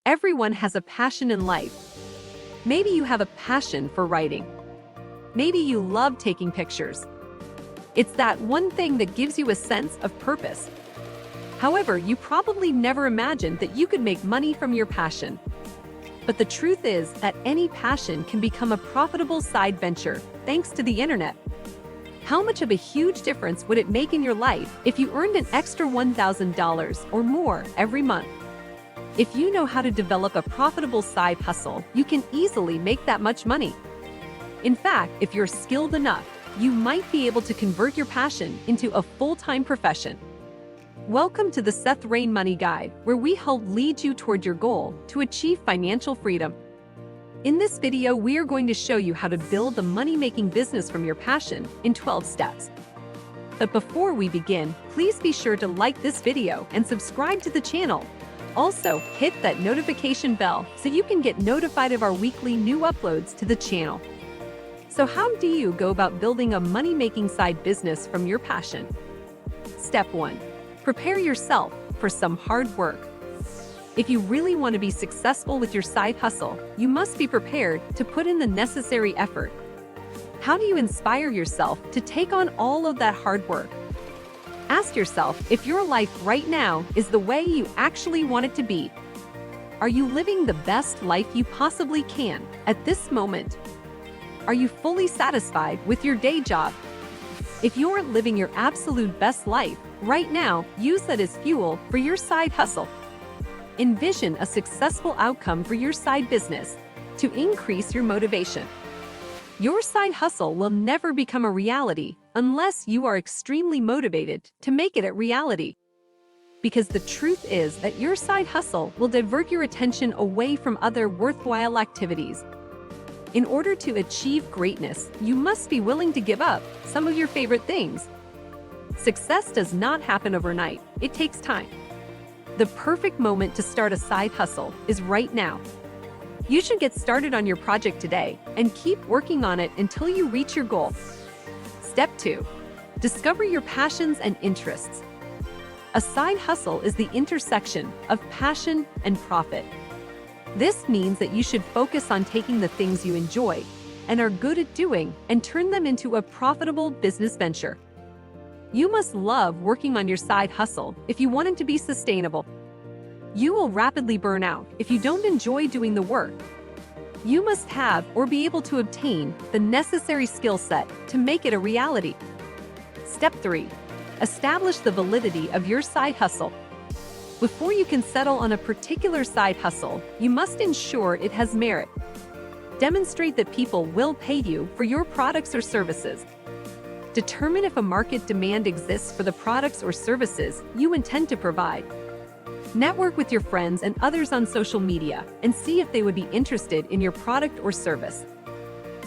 Everyone has a passion in life. Maybe you have a passion for writing. Maybe you love taking pictures. It's that one thing that gives you a sense of purpose. However, you probably never imagined that you could make money from your passion. But the truth is that any passion can become a profitable side venture thanks to the internet. How much of a huge difference would it make in your life if you earned an extra $1,000 or more every month? If you know how to develop a profitable side hustle, you can easily make that much money. In fact, if you're skilled enough, you might be able to convert your passion into a full-time profession. Welcome to the Seth Rain Money Guide, where we help lead you toward your goal to achieve financial freedom. In this video, we are going to show you how to build a money-making business from your passion in 12 steps. But before we begin, please be sure to like this video and subscribe to the channel. Also, hit that notification bell so you can get notified of our weekly new uploads to the channel. So how do you go about building a money-making side business from your passion? Step 1. Prepare yourself for some hard work. If you really want to be successful with your side hustle, you must be prepared to put in the necessary effort. How do you inspire yourself to take on all of that hard work? Ask yourself if your life right now is the way you actually want it to be. Are you living the best life you possibly can at this moment? Are you fully satisfied with your day job? If you're living your absolute best life right now, use that as fuel for your side hustle. Envision a successful outcome for your side business to increase your motivation. Your side hustle will never become a reality unless you are extremely motivated to make it a reality. Because the truth is that your side hustle will divert your attention away from other worthwhile activities. In order to achieve greatness, you must be willing to give up some of your favorite things. Success does not happen overnight. It takes time. The perfect moment to start a side hustle is right now. You should get started on your project today and keep working on it until you reach your goal. Step 2. Discover your passions and interests. A side hustle is the intersection of passion and profit. This means that you should focus on taking the things you enjoy and are good at doing and turn them into a profitable business venture. You must love working on your side hustle if you want it to be sustainable. You will rapidly burn out if you don't enjoy doing the work. You must have or be able to obtain the necessary skill set to make it a reality. Step 3. Establish the validity of your side hustle. Before you can settle on a particular side hustle, you must ensure it has merit. Demonstrate that people will pay you for your products or services. Determine if a market demand exists for the products or services you intend to provide. Network with your friends and others on social media and see if they would be interested in your product or service.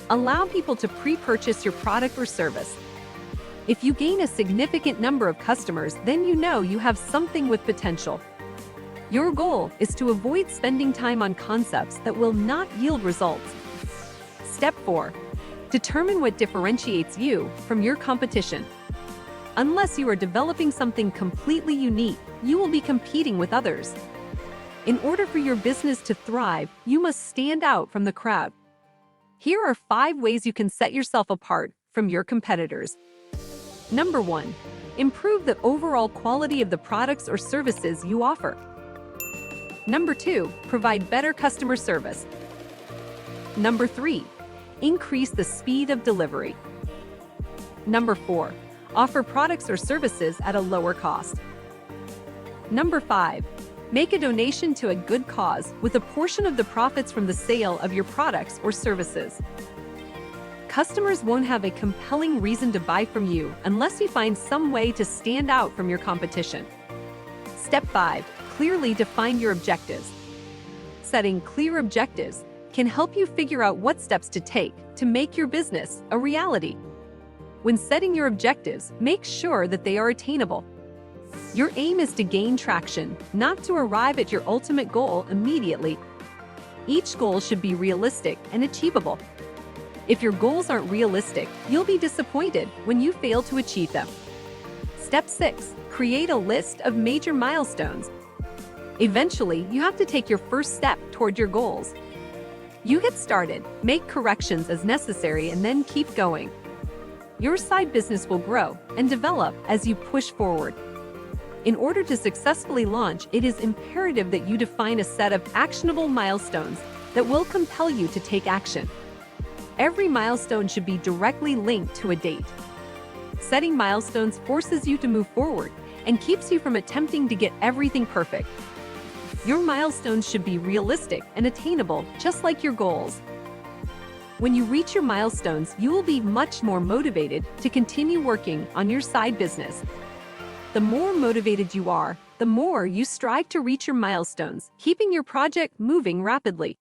Allow people to pre-purchase your product or service. If you gain a significant number of customers, then you know you have something with potential. Your goal is to avoid spending time on concepts that will not yield results. Step 4. Determine what differentiates you from your competition. Unless you are developing something completely unique, you will be competing with others. In order for your business to thrive, you must stand out from the crowd. Here are 5 ways you can set yourself apart from your competitors. Number 1. Improve the overall quality of the products or services you offer. Number 2. Provide better customer service. Number 3. Increase the speed of delivery. Number 4. Offer products or services at a lower cost. Number 5. Make a donation to a good cause with a portion of the profits from the sale of your products or services. Customers won't have a compelling reason to buy from you unless you find some way to stand out from your competition. Step 5. Clearly define your objectives. Setting clear objectives can help you figure out what steps to take to make your business a reality. When setting your objectives, make sure that they are attainable. Your aim is to gain traction, not to arrive at your ultimate goal immediately. Each goal should be realistic and achievable. If your goals aren't realistic, you'll be disappointed when you fail to achieve them. Step 6. Create a list of major milestones. Eventually, you have to take your first step toward your goals. You get started, make corrections as necessary, and then keep going. Your side business will grow and develop as you push forward. In order to successfully launch, it is imperative that you define a set of actionable milestones that will compel you to take action. Every milestone should be directly linked to a date. Setting milestones forces you to move forward and keeps you from attempting to get everything perfect. Your milestones should be realistic and attainable, just like your goals. When you reach your milestones, you will be much more motivated to continue working on your side business. The more motivated you are, the more you strive to reach your milestones, keeping your project moving rapidly.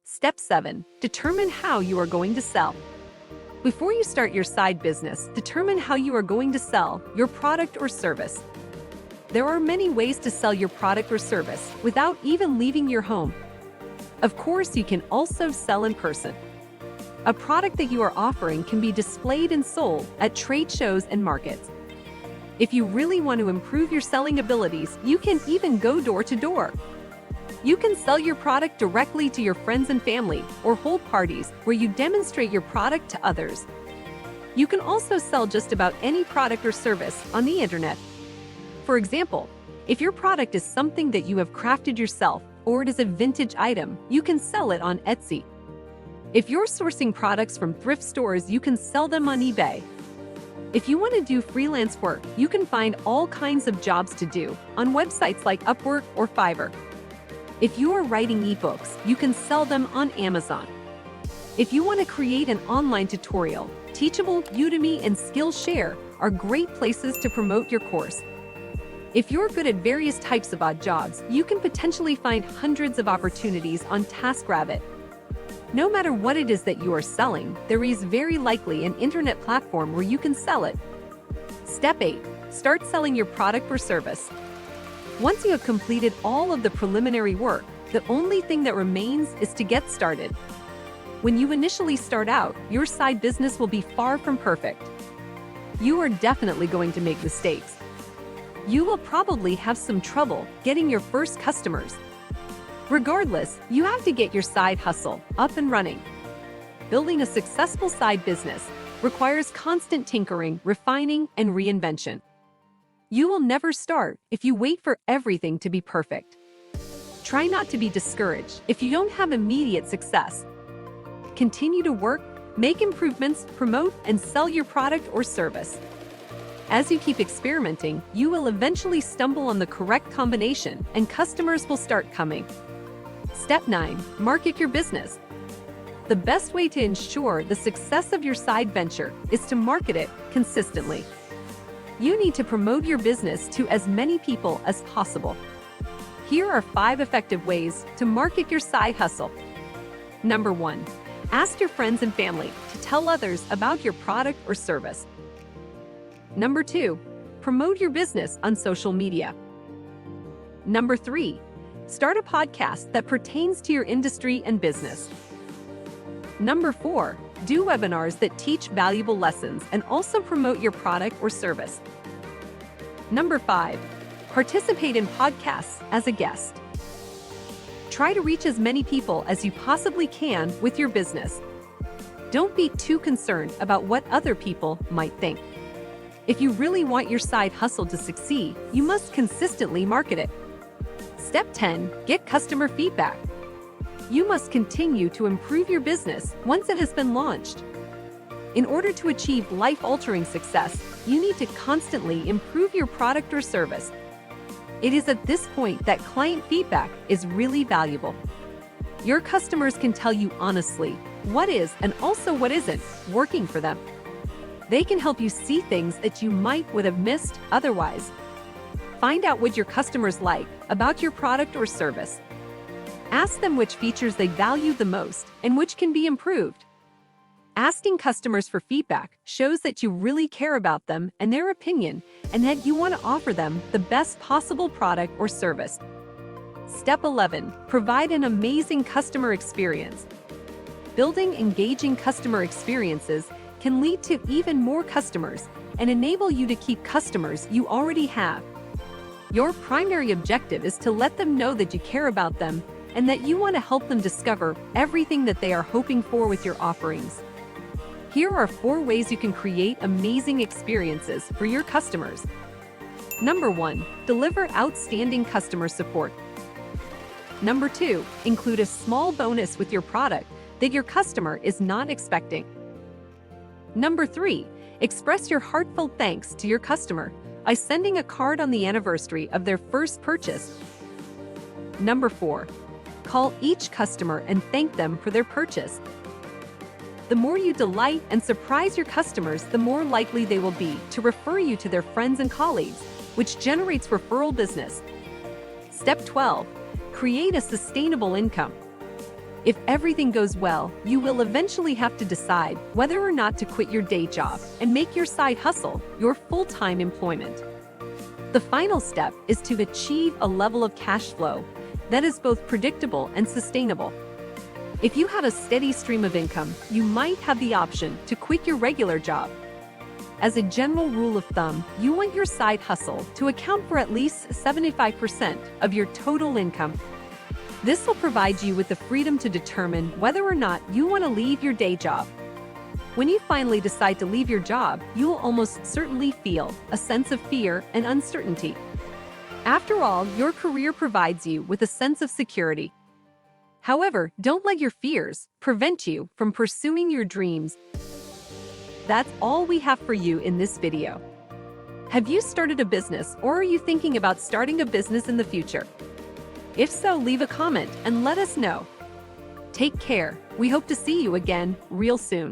Step 7. Determine how you are going to sell. Before you start your side business, determine how you are going to sell your product or service. There are many ways to sell your product or service without even leaving your home. Of course, you can also sell in person. A product that you are offering can be displayed and sold at trade shows and markets. If you really want to improve your selling abilities, you can even go door to door. You can sell your product directly to your friends and family or hold parties where you demonstrate your product to others. You can also sell just about any product or service on the internet. For example, if your product is something that you have crafted yourself or it is a vintage item, you can sell it on Etsy. If you're sourcing products from thrift stores, you can sell them on eBay. If you want to do freelance work, you can find all kinds of jobs to do on websites like Upwork or Fiverr. If you are writing ebooks, you can sell them on Amazon. If you want to create an online tutorial, Teachable, Udemy, and Skillshare are great places to promote your course. If you're good at various types of odd jobs, you can potentially find hundreds of opportunities on TaskRabbit. No matter what it is that you are selling, there is very likely an internet platform where you can sell it. Step 8. Start selling your product or service. Once you have completed all of the preliminary work, the only thing that remains is to get started. When you initially start out, your side business will be far from perfect. You are definitely going to make mistakes. You will probably have some trouble getting your first customers. Regardless, you have to get your side hustle up and running. Building a successful side business requires constant tinkering, refining, and reinvention. You will never start if you wait for everything to be perfect. Try not to be discouraged if you don't have immediate success. Continue to work, make improvements, promote, and sell your product or service. As you keep experimenting, you will eventually stumble on the correct combination and customers will start coming. Step 9. Market your business. The best way to ensure the success of your side venture is to market it consistently. You need to promote your business to as many people as possible. Here are 5 effective ways to market your side hustle. Number 1. Ask your friends and family to tell others about your product or service. Number 2. Promote your business on social media. Number 3. Start a podcast that pertains to your industry and business. Number 4. Do webinars that teach valuable lessons and also promote your product or service. Number 5. Participate in podcasts as a guest. Try to reach as many people as you possibly can with your business. Don't be too concerned about what other people might think. If you really want your side hustle to succeed, you must consistently market it. Step 10. Get customer feedback. You must continue to improve your business once it has been launched. In order to achieve life-altering success, you need to constantly improve your product or service. It is at this point that client feedback is really valuable. Your customers can tell you honestly what is and also what isn't working for them. They can help you see things that you would have missed otherwise. Find out what your customers like about your product or service. Ask them which features they value the most and which can be improved. Asking customers for feedback shows that you really care about them and their opinion, and that you want to offer them the best possible product or service. Step 11. Provide an amazing customer experience. Building engaging customer experiences can lead to even more customers and enable you to keep customers you already have. Your primary objective is to let them know that you care about them and that you want to help them discover everything that they are hoping for with your offerings. Here are 4 ways you can create amazing experiences for your customers. Number 1. Deliver outstanding customer support. Number 2. Include a small bonus with your product that your customer is not expecting. Number 3. Express your heartfelt thanks to your customer by sending a card on the anniversary of their first purchase. Number 4. Call each customer and thank them for their purchase. The more you delight and surprise your customers, the more likely they will be to refer you to their friends and colleagues, which generates referral business. Step 12. Create a sustainable income. If everything goes well, you will eventually have to decide whether or not to quit your day job and make your side hustle your full-time employment. The final step is to achieve a level of cash flow that is both predictable and sustainable. If you have a steady stream of income, you might have the option to quit your regular job. As a general rule of thumb, you want your side hustle to account for at least 75% of your total income. This will provide you with the freedom to determine whether or not you want to leave your day job. When you finally decide to leave your job, you will almost certainly feel a sense of fear and uncertainty. After all, your career provides you with a sense of security. However, don't let your fears prevent you from pursuing your dreams. That's all we have for you in this video. Have you started a business, or are you thinking about starting a business in the future? If so, leave a comment and let us know. Take care. We hope to see you again real soon.